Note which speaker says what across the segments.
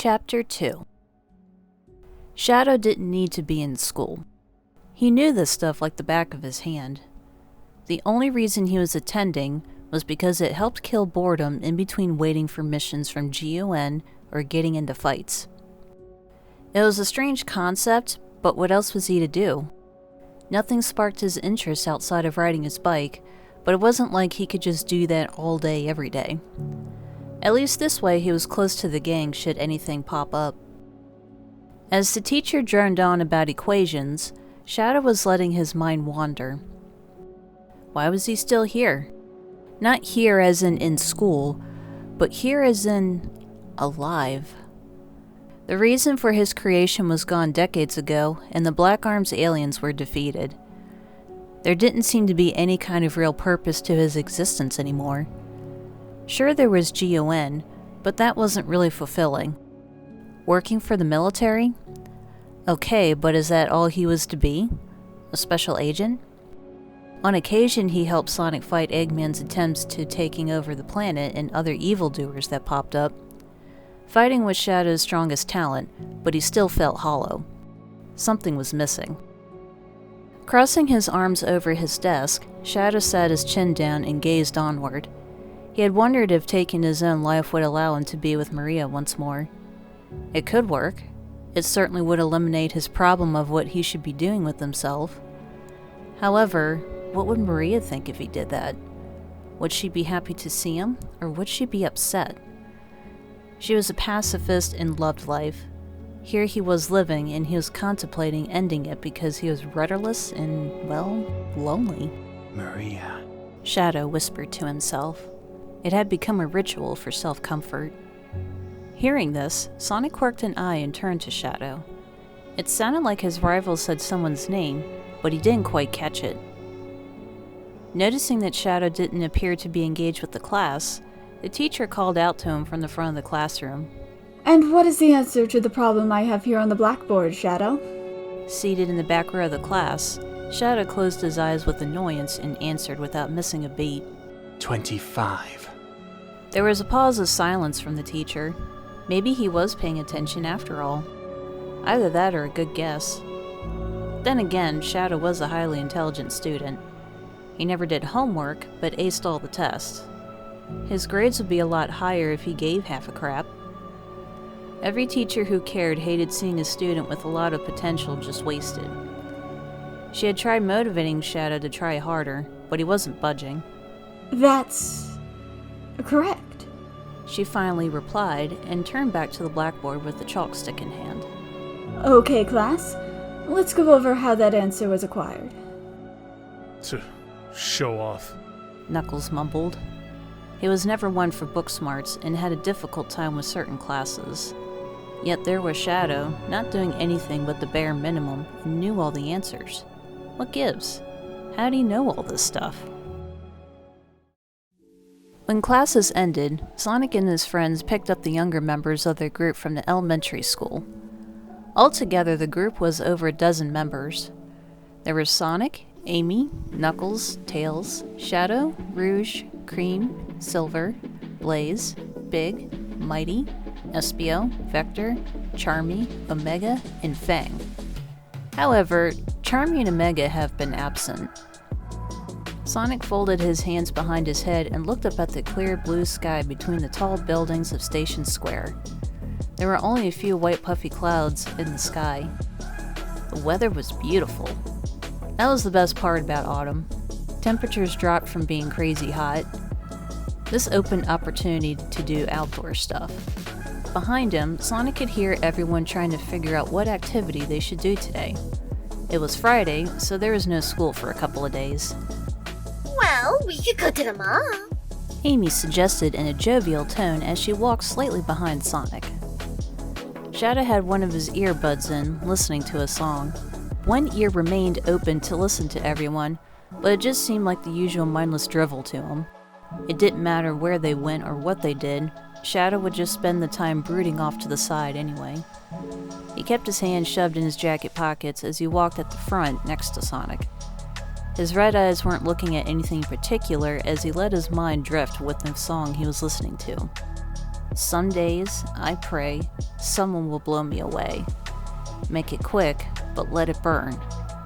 Speaker 1: Chapter 2. Shadow didn't need to be in school. He knew this stuff like the back of his hand. The only reason he was attending was because it helped kill boredom in between waiting for missions from GUN or getting into fights. It was a strange concept, but what else was he to do? Nothing sparked his interest outside of riding his bike, but it wasn't like he could just do that all day every day. At least this way he was close to the gang should anything pop up. As the teacher droned on about equations, Shadow was letting his mind wander. Why was he still here? Not here as in school, but here as in alive. The reason for his creation was gone decades ago, and the Black Arms aliens were defeated. There didn't seem to be any kind of real purpose to his existence anymore. Sure, there was GUN, but that wasn't really fulfilling. Working for the military? Okay, but is that all he was to be? A special agent? On occasion, he helped Sonic fight Eggman's attempts to taking over the planet and other evildoers that popped up. Fighting was Shadow's strongest talent, but he still felt hollow. Something was missing. Crossing his arms over his desk, Shadow sat his chin down and gazed onward. He had wondered if taking his own life would allow him to be with Maria once more. It could work. It certainly would eliminate his problem of what he should be doing with himself. However, what would Maria think if he did that? Would she be happy to see him, or would she be upset? She was a pacifist and loved life. Here he was living, and he was contemplating ending it because he was rudderless and, well, lonely.
Speaker 2: Maria,
Speaker 1: Shadow whispered to himself. It had become a ritual for self-comfort. Hearing this, Sonic quirked an eye and turned to Shadow. It sounded like his rival said someone's name, but he didn't quite catch it. Noticing that Shadow didn't appear to be engaged with the class, the teacher called out to him from the front of the classroom.
Speaker 3: And what is the answer to the problem I have here on the blackboard, Shadow?
Speaker 1: Seated in the back row of the class, Shadow closed his eyes with annoyance and answered without missing a beat.
Speaker 2: 25.
Speaker 1: There was a pause of silence from the teacher. Maybe he was paying attention after all. Either that or a good guess. Then again, Shadow was a highly intelligent student. He never did homework, but aced all the tests. His grades would be a lot higher if he gave half a crap. Every teacher who cared hated seeing a student with a lot of potential just wasted. She had tried motivating Shadow to try harder, but he wasn't budging.
Speaker 3: That's correct,
Speaker 1: she finally replied and turned back to the blackboard with the chalk stick in hand.
Speaker 3: Okay, class. Let's go over how that answer was acquired.
Speaker 4: To show off,
Speaker 1: Knuckles mumbled. He was never one for book smarts and had a difficult time with certain classes. Yet there was Shadow, not doing anything but the bare minimum, and knew all the answers. What gives? How do you know all this stuff? When classes ended, Sonic and his friends picked up the younger members of their group from the elementary school. Altogether, the group was over a dozen members. There were Sonic, Amy, Knuckles, Tails, Shadow, Rouge, Cream, Silver, Blaze, Big, Mighty, Espio, Vector, Charmy, Omega, and Fang. However, Charmy and Omega have been absent. Sonic folded his hands behind his head and looked up at the clear blue sky between the tall buildings of Station Square. There were only a few white puffy clouds in the sky. The weather was beautiful. That was the best part about autumn. Temperatures dropped from being crazy hot. This opened opportunity to do outdoor stuff. Behind him, Sonic could hear everyone trying to figure out what activity they should do today. It was Friday, so there was no school for a couple of days.
Speaker 5: Well, we could go to the mall,
Speaker 1: Amy suggested in a jovial tone as she walked slightly behind Sonic. Shadow had one of his earbuds in, listening to a song. One ear remained open to listen to everyone, but it just seemed like the usual mindless drivel to him. It didn't matter where they went or what they did, Shadow would just spend the time brooding off to the side anyway. He kept his hands shoved in his jacket pockets as he walked at the front next to Sonic. His red eyes weren't looking at anything in particular as he let his mind drift with the song he was listening to. Some days, I pray, someone will blow me away. Make it quick, but let it burn,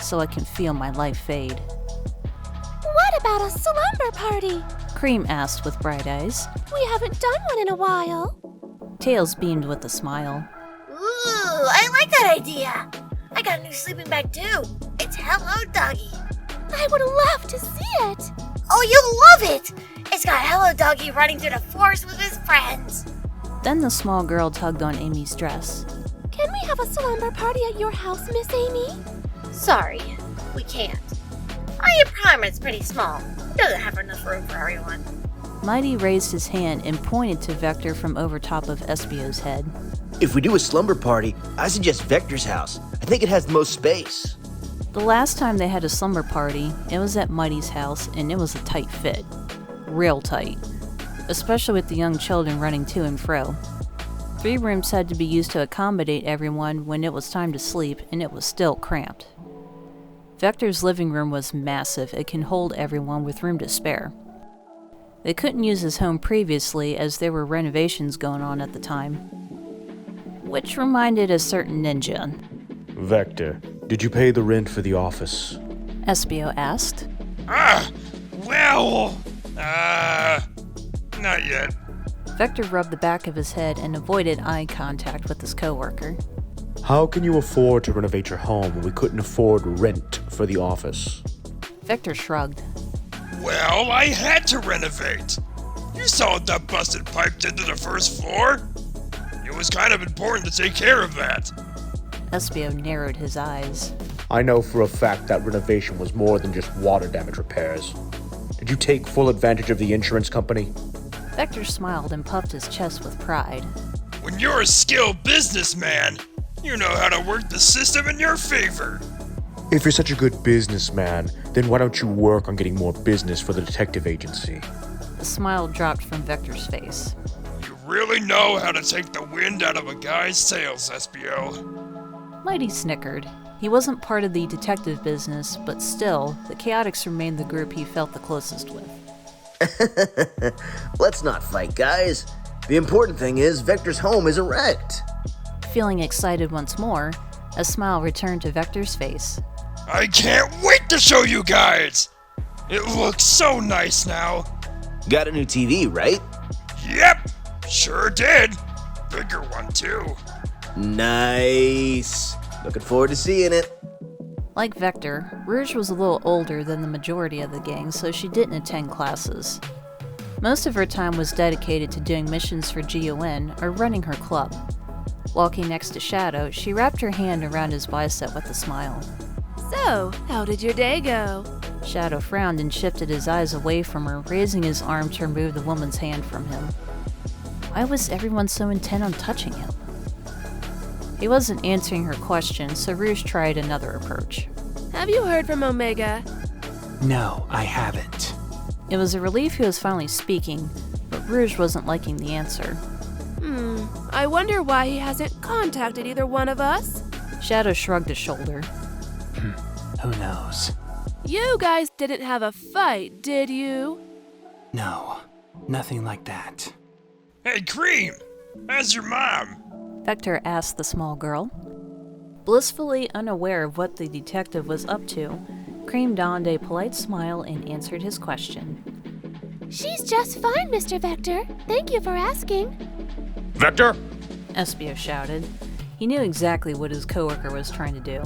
Speaker 1: so I can feel my life fade.
Speaker 5: What about a slumber party?
Speaker 1: Cream asked with bright eyes.
Speaker 5: We haven't done one in a while.
Speaker 1: Tails beamed with a smile.
Speaker 5: Ooh, I like that idea. I got a new sleeping bag too. It's Hello Doggy. I would love to see it. Oh, you'll love it. It's got Hello Doggy running through the forest with his friends.
Speaker 1: Then the small girl tugged on Amy's dress.
Speaker 5: Can we have a slumber party at your house, Miss Amy? Sorry, we can't. Our apartment's pretty small. It doesn't have enough room for everyone.
Speaker 1: Mighty raised his hand and pointed to Vector from over top of Espio's head.
Speaker 6: If we do a slumber party, I suggest Vector's house. I think it has the most space.
Speaker 1: The last time they had a slumber party, it was at Mighty's house, and it was a tight fit. Real tight. Especially with the young children running to and fro. 3 rooms had to be used to accommodate everyone when it was time to sleep, and it was still cramped. Vector's living room was massive. It can hold everyone with room to spare. They couldn't use his home previously as there were renovations going on at the time. Which reminded a certain ninja.
Speaker 7: Vector, did you pay the rent for the office?
Speaker 1: Espio asked.
Speaker 4: Not yet.
Speaker 1: Vector rubbed the back of his head and avoided eye contact with his coworker.
Speaker 7: How can you afford to renovate your home when we couldn't afford rent for the office?
Speaker 1: Vector shrugged.
Speaker 4: Well, I had to renovate. You saw that busted pipe did to the first floor? It was kind of important to take care of that.
Speaker 1: Espio narrowed his eyes.
Speaker 7: I know for a fact that renovation was more than just water damage repairs. Did you take full advantage of the insurance company?
Speaker 1: Vector smiled and puffed his chest with pride.
Speaker 4: When you're a skilled businessman, you know how to work the system in your favor.
Speaker 7: If you're such a good businessman, then why don't you work on getting more business for the detective agency?
Speaker 1: A smile dropped from Vector's face.
Speaker 4: You really know how to take the wind out of a guy's sails, Espio.
Speaker 1: Mighty snickered. He wasn't part of the detective business, but still, the Chaotix remained the group he felt the closest with.
Speaker 6: Let's not fight, guys. The important thing is Vector's home isn't wrecked.
Speaker 1: Feeling excited once more, a smile returned to Vector's face.
Speaker 4: I can't wait to show you guys! It looks so nice now.
Speaker 6: Got a new TV, right?
Speaker 4: Yep, sure did. Bigger one, too.
Speaker 6: Nice. Looking forward to seeing it.
Speaker 1: Like Vector, Rouge was a little older than the majority of the gang, so she didn't attend classes. Most of her time was dedicated to doing missions for GON or running her club. Walking next to Shadow, she wrapped her hand around his bicep with a smile.
Speaker 8: So, how did your day go?
Speaker 1: Shadow frowned and shifted his eyes away from her, raising his arm to remove the woman's hand from him. Why was everyone so intent on touching him? He wasn't answering her question, so Rouge tried another approach.
Speaker 8: Have you heard from Omega?
Speaker 2: No, I haven't.
Speaker 1: It was a relief he was finally speaking, but Rouge wasn't liking the answer.
Speaker 8: I wonder why he hasn't contacted either one of us.
Speaker 1: Shadow shrugged a shoulder.
Speaker 2: Who knows?
Speaker 8: You guys didn't have a fight, did you?
Speaker 2: No, nothing like that.
Speaker 4: Hey, Cream! How's your mom?
Speaker 1: Vector asked the small girl. Blissfully unaware of what the detective was up to, Cream donned a polite smile and answered his question.
Speaker 5: She's just fine, Mr. Vector. Thank you for asking.
Speaker 7: Vector?
Speaker 1: Espio shouted. He knew exactly what his coworker was trying to do.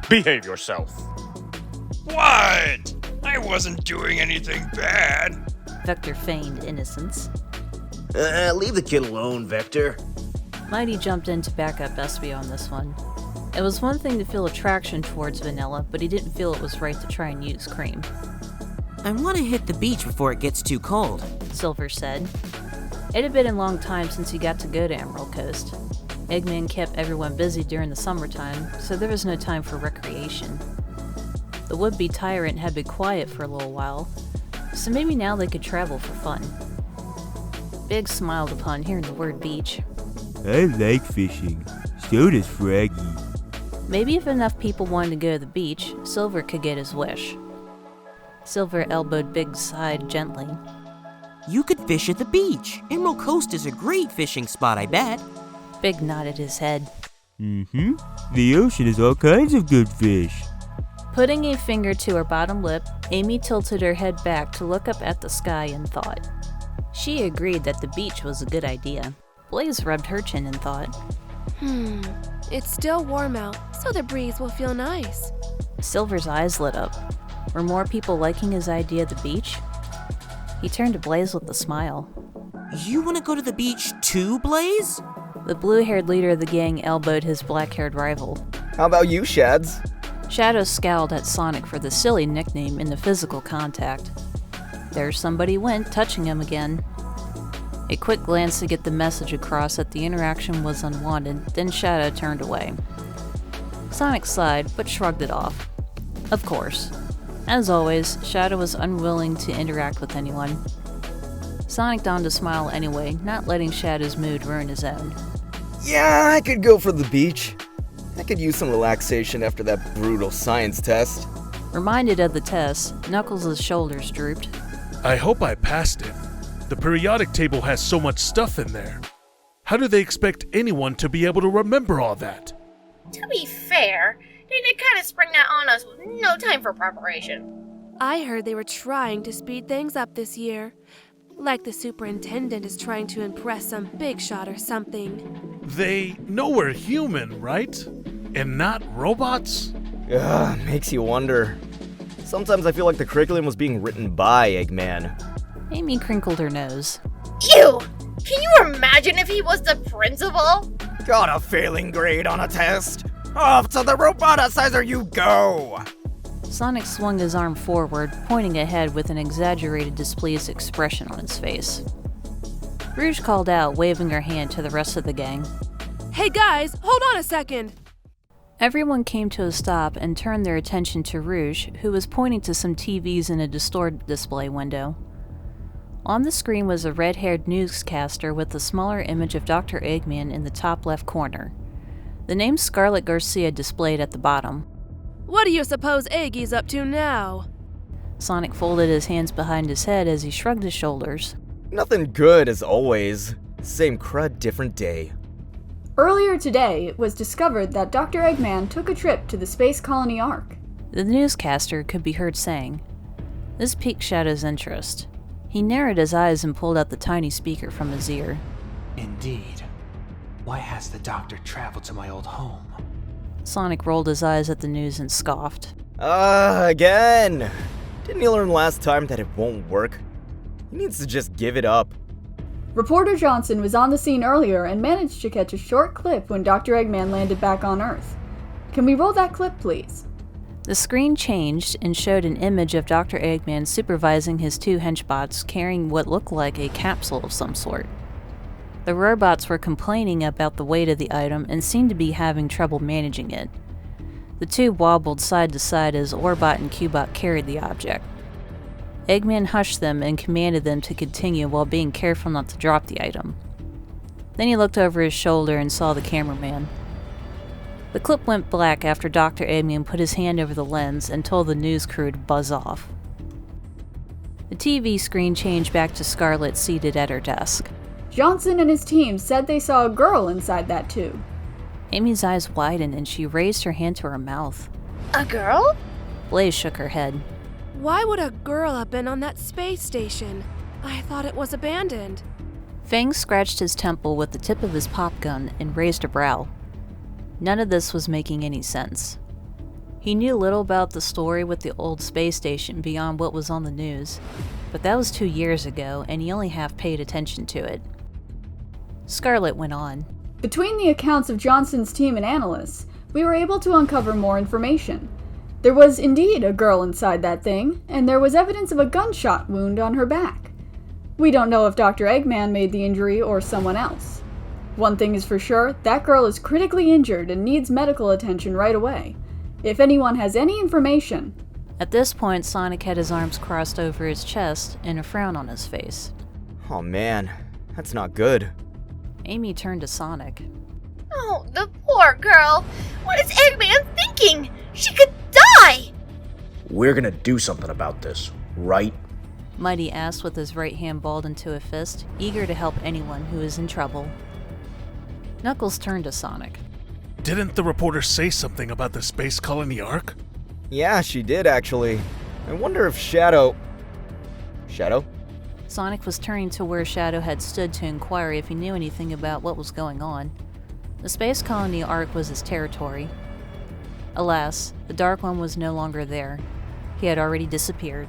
Speaker 7: Behave yourself.
Speaker 4: What? I wasn't doing anything bad.
Speaker 1: Vector feigned innocence.
Speaker 6: Leave the kid alone, Vector.
Speaker 1: Mighty jumped in to back up Espio on this one. It was one thing to feel attraction towards Vanilla, but he didn't feel it was right to try and use Cream.
Speaker 9: I want to hit the beach before it gets too cold.
Speaker 1: Silver said. It had been a long time since he got to go to Emerald Coast. Eggman kept everyone busy during the summertime, so there was no time for recreation. The would-be tyrant had been quiet for a little while, so maybe now they could travel for fun. Big smiled upon hearing the word beach.
Speaker 10: I like fishing. So does Froggy.
Speaker 1: Maybe if enough people wanted to go to the beach, Silver could get his wish. Silver elbowed Big's side gently.
Speaker 9: You could fish at the beach. Emerald Coast is a great fishing spot, I bet.
Speaker 1: Big nodded his head.
Speaker 10: Mm-hmm. The ocean has all kinds of good fish.
Speaker 1: Putting a finger to her bottom lip, Amy tilted her head back to look up at the sky in thought. She agreed that the beach was a good idea. Blaze rubbed her chin in thought.
Speaker 8: It's still warm out, so the breeze will feel nice.
Speaker 1: Silver's eyes lit up. Were more people liking his idea of the beach? He turned to Blaze with a smile.
Speaker 9: You want to go to the beach too, Blaze?
Speaker 1: The blue-haired leader of the gang elbowed his black-haired rival.
Speaker 11: How about you, Shads?
Speaker 1: Shadow scowled at Sonic for the silly nickname in the physical contact. There somebody went, touching him again. A quick glance to get the message across that the interaction was unwanted, then Shadow turned away. Sonic sighed, but shrugged it off. Of course. As always, Shadow was unwilling to interact with anyone. Sonic donned a smile anyway, not letting Shadow's mood ruin his own.
Speaker 11: Yeah, I could go for the beach. I could use some relaxation after that brutal science test.
Speaker 1: Reminded of the test, Knuckles' shoulders drooped.
Speaker 12: I hope I passed it. The periodic table has so much stuff in there. How do they expect anyone to be able to remember all that?
Speaker 5: To be fair, they did kind of spring that on us with no time for preparation.
Speaker 8: I heard they were trying to speed things up this year. Like the superintendent is trying to impress some big shot or something.
Speaker 12: They know we're human, right? And not robots?
Speaker 11: Ugh, makes you wonder. Sometimes I feel like the curriculum was being written by Eggman.
Speaker 1: Amy crinkled her nose.
Speaker 5: Ew! Can you imagine if he was the principal?
Speaker 11: Got a failing grade on a test? Off to the roboticizer you go!
Speaker 1: Sonic swung his arm forward, pointing ahead with an exaggerated displeased expression on his face. Rouge called out, waving her hand to the rest of the gang.
Speaker 8: Hey guys, hold on a second!
Speaker 1: Everyone came to a stop and turned their attention to Rouge, who was pointing to some TVs in a distorted display window. On the screen was a red-haired newscaster with a smaller image of Dr. Eggman in the top left corner. The name Scarlet Garcia displayed at the bottom.
Speaker 8: What do you suppose Eggy's up to now?
Speaker 1: Sonic folded his hands behind his head as he shrugged his shoulders.
Speaker 11: Nothing good as always. Same crud, different day.
Speaker 3: Earlier today, it was discovered that Dr. Eggman took a trip to the Space Colony Ark.
Speaker 1: The newscaster could be heard saying. This piqued Shadow's interest. He narrowed his eyes and pulled out the tiny speaker from his ear.
Speaker 2: Indeed. Why has the doctor traveled to my old home?
Speaker 1: Sonic rolled his eyes at the news and scoffed.
Speaker 11: Again! Didn't you learn last time that it won't work? He needs to just give it up.
Speaker 3: Reporter Johnson was on the scene earlier and managed to catch a short clip when Dr. Eggman landed back on Earth. Can we roll that clip, please?
Speaker 1: The screen changed and showed an image of Dr. Eggman supervising his two henchbots carrying what looked like a capsule of some sort. The robots were complaining about the weight of the item and seemed to be having trouble managing it. The two wobbled side to side as Orbot and Cubot carried the object. Eggman hushed them and commanded them to continue while being careful not to drop the item. Then he looked over his shoulder and saw the cameraman. The clip went black after Dr. Eggman put his hand over the lens and told the news crew to buzz off. The TV screen changed back to Scarlet seated at her desk.
Speaker 3: Johnson and his team said they saw a girl inside that tube.
Speaker 1: Amy's eyes widened and she raised her hand to her mouth.
Speaker 5: A girl?
Speaker 1: Blaze shook her head.
Speaker 8: Why would a girl have been on that space station? I thought it was abandoned.
Speaker 1: Fang scratched his temple with the tip of his pop gun and raised a brow. None of this was making any sense. He knew little about the story with the old space station beyond what was on the news, but that was 2 years ago and he only half paid attention to it. Scarlet went on.
Speaker 3: Between the accounts of Johnson's team and analysts, we were able to uncover more information. There was indeed a girl inside that thing, and there was evidence of a gunshot wound on her back. We don't know if Dr. Eggman made the injury or someone else. One thing is for sure, that girl is critically injured and needs medical attention right away. If anyone has any information...
Speaker 1: At this point, Sonic had his arms crossed over his chest and a frown on his face.
Speaker 11: Oh man, that's not good.
Speaker 1: Amy turned to Sonic.
Speaker 5: Oh, the poor girl. What is Eggman thinking? She could die!
Speaker 7: We're gonna do something about this, right?
Speaker 1: Mighty asked with his right hand balled into a fist, eager to help anyone who is in trouble. Knuckles turned to Sonic.
Speaker 12: Didn't the reporter say something about the Space Colony Ark?
Speaker 11: Yeah, she did actually. I wonder if Shadow... Shadow?
Speaker 1: Sonic was turning to where Shadow had stood to inquire if he knew anything about what was going on. The Space Colony Ark was his territory. Alas, the Dark One was no longer there. He had already disappeared.